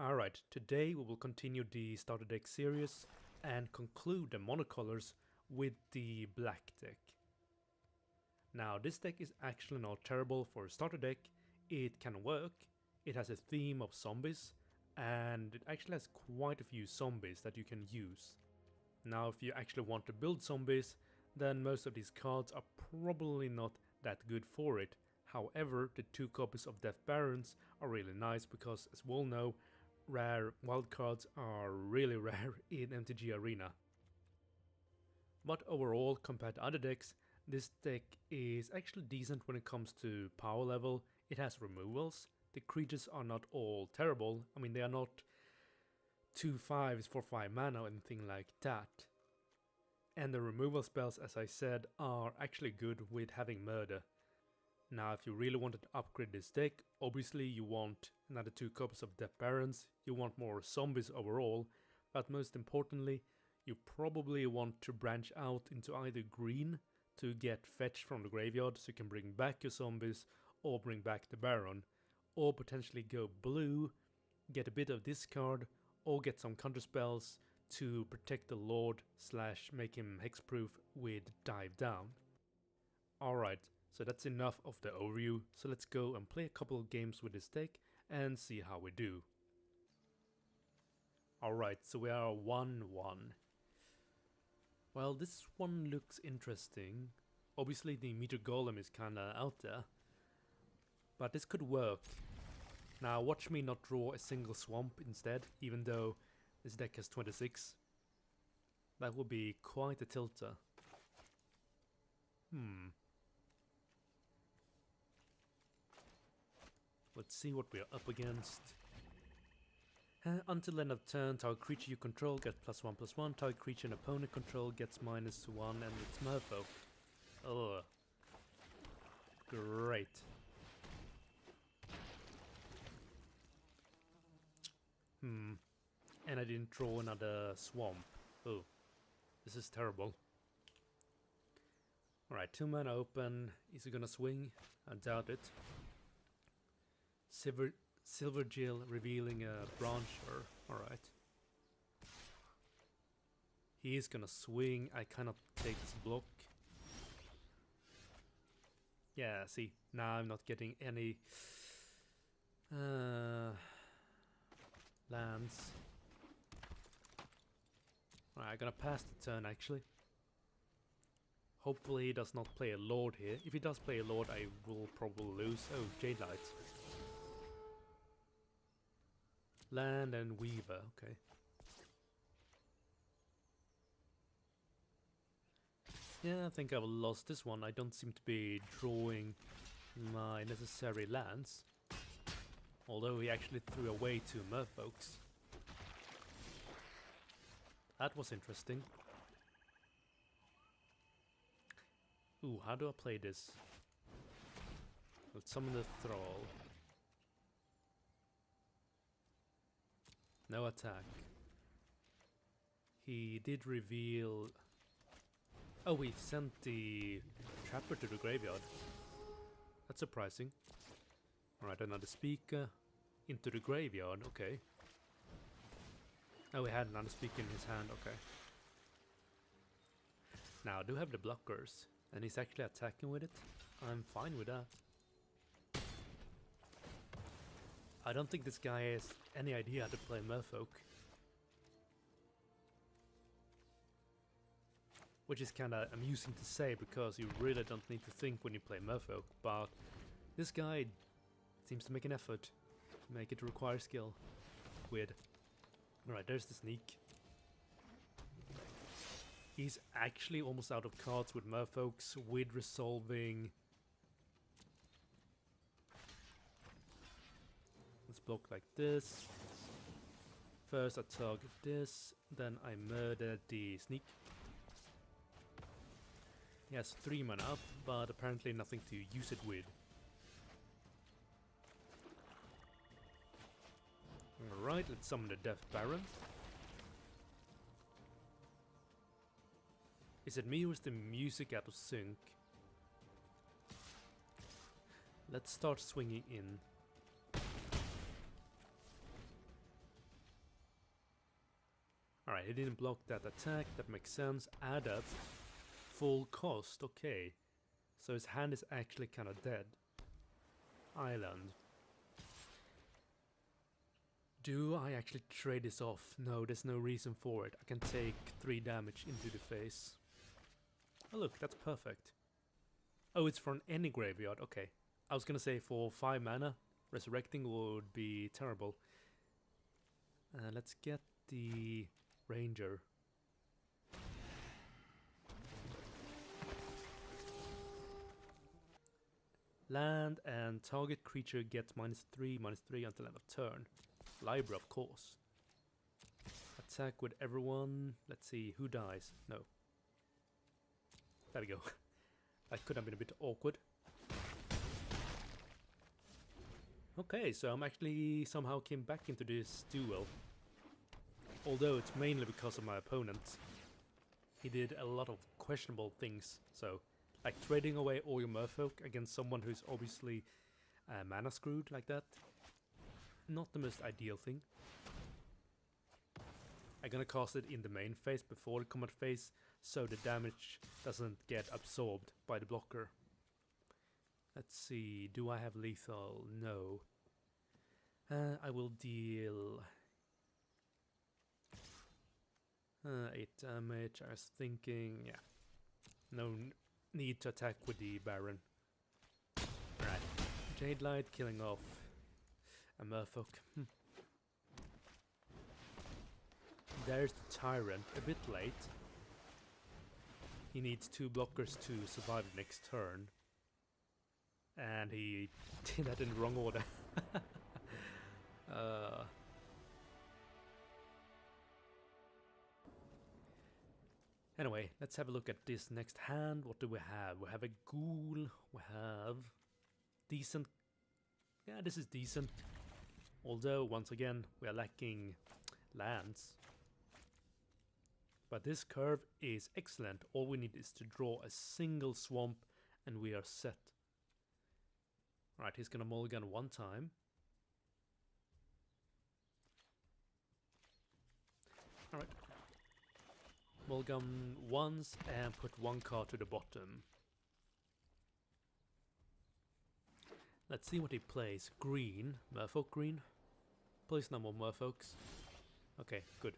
Alright, today we will continue the starter deck series and conclude the monocolors with the black deck. Now this deck is actually not terrible for a starter deck, it can work, it has a theme of zombies, and it actually has quite a few zombies that you can use. Now if you actually want to build zombies, then most of these cards are probably not that good for it. However, the 2 copies of Death Barons are really nice because, as we all know, rare wildcards are really rare in MTG Arena. But overall, compared to other decks, this deck is actually decent when it comes to power level. It has removals. The creatures are not all terrible. I mean, they are not 2/5s for 5 mana or anything like that. And the removal spells, as I said, are actually good with having murder. Now if you really wanted to upgrade this deck, obviously you want another 2 copies of Death Barons, you want more zombies overall, but most importantly, you probably want to branch out into either green to get fetch from the graveyard so you can bring back your zombies or bring back the Baron, or potentially go blue, get a bit of discard, or get some counter spells to protect the Lord / make him hexproof with Dive Down. Alright. So that's enough of the overview, so let's go and play a couple of games with this deck and see how we do. Alright, so we are 1-1. Well, this one looks interesting. Obviously the Meteor Golem is kinda out there, but this could work. Now watch me not draw a single swamp instead, even though this deck has 26. That would be quite a tilter. Let's see what we're up against. Until end of turn, target creature you control gets +1/+1, target creature an opponent control gets -1, and it's Merfolk. Ugh. Great. And I didn't draw another swamp. Oh, this is terrible. Alright, 2 mana open. Is he gonna swing? I doubt it. Silver Jill revealing a brancher. Alright. He is gonna swing. I cannot take this block. Yeah, see, now I'm not getting any lands. Alright, I'm gonna pass the turn actually. Hopefully he does not play a Lord here. If he does play a Lord, I will probably lose. Oh, Jade Light. Land and Weaver, okay. Yeah, I think I've lost this one. I don't seem to be drawing my necessary lands. Although he actually threw away 2 Merfolks. That was interesting. Ooh, how do I play this? Let's summon the Thrall. No attack. He did reveal... Oh, he sent the Trapper to the graveyard. That's surprising. Alright, another Speaker. Into the graveyard, okay. Oh, he had another Speaker in his hand, okay. Now, I do have the blockers, and he's actually attacking with it. I'm fine with that. I don't think this guy has any idea how to play Merfolk. Which is kinda amusing to say because you really don't need to think when you play Merfolk, but this guy seems to make an effort to make it require skill. Weird. Alright, there's the sneak. He's actually almost out of cards with Merfolks with resolving. Let's block like this. First I target this, then I murder the sneak. He has 3 mana up, but apparently nothing to use it with. Alright, let's summon the Death Baron. Is it me or is the music out of sync? Let's start swinging in. Alright, he didn't block that attack, that makes sense. Add up. Full cost, okay. So his hand is actually kind of dead. Island. Do I actually trade this off? No, there's no reason for it. I can take 3 damage into the face. Oh look, that's perfect. Oh, it's from any graveyard, okay. I was gonna say for 5 mana, resurrecting would be terrible. Let's get the ranger. Land and target creature gets -3/-3 until end of turn. Library, of course. Attack with everyone. Let's see, who dies? No. There we go. That could have been a bit awkward. Okay, so I'm actually somehow came back into this duel. Although it's mainly because of my opponent. He did a lot of questionable things, so like trading away all your merfolk against someone who's obviously mana screwed like that. Not the most ideal thing. I'm gonna cast it in the main phase before the combat phase, so the damage doesn't get absorbed by the blocker. Let's see, do I have lethal? No. I will deal 8 damage. I was thinking, yeah. No need to attack with the Baron. Right. Jade Light killing off a merfolk. There's the Tyrant, a bit late. He needs 2 blockers to survive the next turn. And he did that in the wrong order. Anyway, let's have a look at this next hand. What do we have? We have a ghoul. We have decent. Yeah, this is decent. Although, once again, we are lacking lands. But this curve is excellent. All we need is to draw a single swamp and we are set. Alright, he's gonna mulligan 1 time. Alright. Mulligan once and put 1 card to the bottom. Let's see what he plays. Green. Merfolk green. Plays no more merfolks. Okay, good.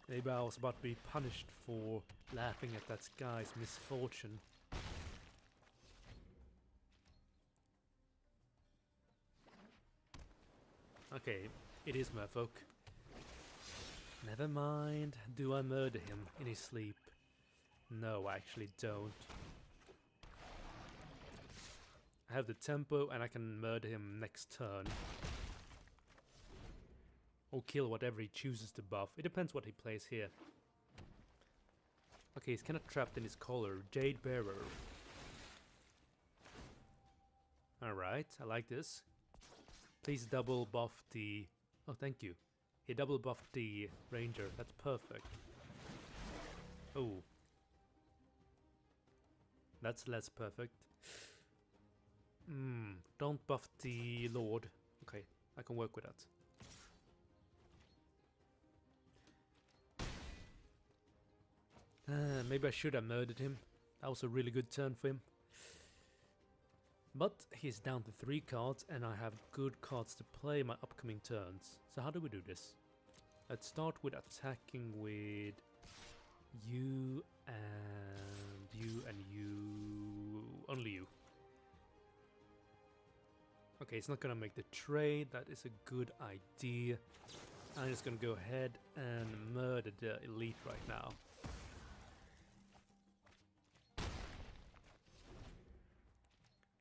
Maybe I was about to be punished for laughing at that guy's misfortune. Okay, it is merfolk. Never mind. Do I murder him in his sleep? No, I actually don't. I have the tempo and I can murder him next turn. Or kill whatever he chooses to buff. It depends what he plays here. Okay, he's kind of trapped in his collar. Jade Bearer. Alright, I like this. Please double buff the... Oh, thank you. He double buffed the ranger. That's perfect. Oh. That's less perfect. Don't buff the lord. Okay, I can work with that. Maybe I should have murdered him. That was a really good turn for him. But he's down to 3 cards and I have good cards to play my upcoming turns. So how do we do this? Let's start with attacking with you and you and you. Only you. Okay, it's not gonna make the trade. That is a good idea. I'm just gonna go ahead and murder the elite right now.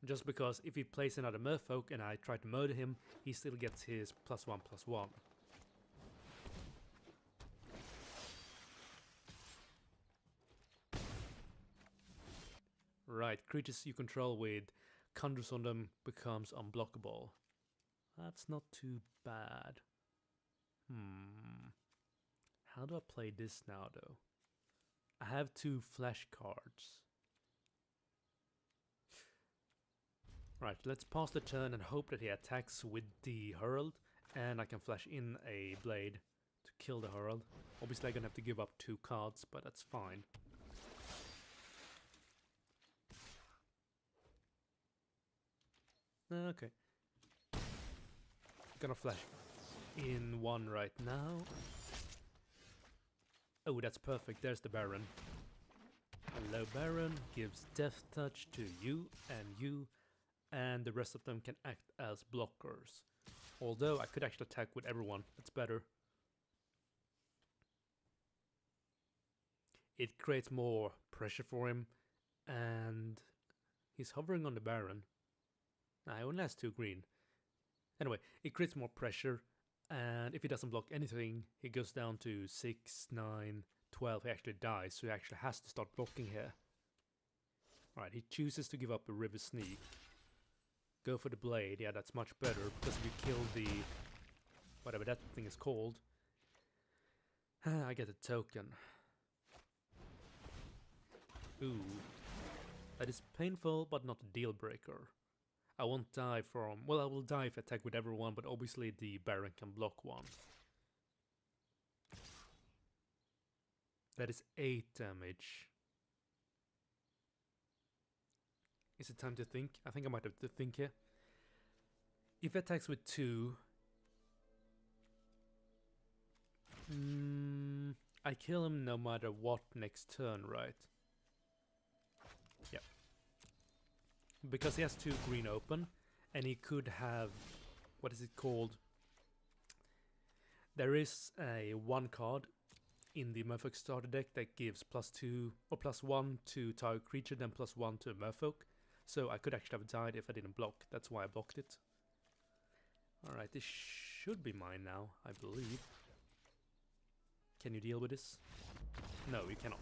Just because if he plays another merfolk and I try to murder him, he still gets his +1/+1. Right, creatures you control with conjures on them becomes unblockable. That's not too bad. How do I play this now though? I have 2 flash cards. Right, let's pass the turn and hope that he attacks with the Herald, and I can flash in a blade to kill the Herald. Obviously I'm gonna have to give up 2 cards, but that's fine. Okay. Gonna flash in 1 right now. Oh, that's perfect. There's the Baron. Hello, Baron. Gives Death Touch to you, and the rest of them can act as blockers. Although I could actually attack with everyone. That's better. It creates more pressure for him, and he's hovering on the Baron. Nah, he only has 2 green. Anyway, it creates more pressure, and if he doesn't block anything, he goes down to 6, 9, 12. He actually dies, so he actually has to start blocking here. Alright, he chooses to give up a River Sneak. Go for the Blade. Yeah, that's much better, because if you kill the... whatever that thing is called, I get a token. Ooh. That is painful, but not a deal breaker. I won't die from... well, I will die if I attack with everyone, but obviously the Baron can block 1. That is 8 damage. Is it time to think? I think I might have to think here. If he attacks with 2... I kill him no matter what next turn, right? Yeah. Because he has 2 green open, and he could have... what is it called? There is a 1 card in the Merfolk starter deck that gives +2 or +1 to target creature, then +1 to a Merfolk. So I could actually have died if I didn't block. That's why I blocked it. Alright, this should be mine now, I believe. Can you deal with this? No, you cannot.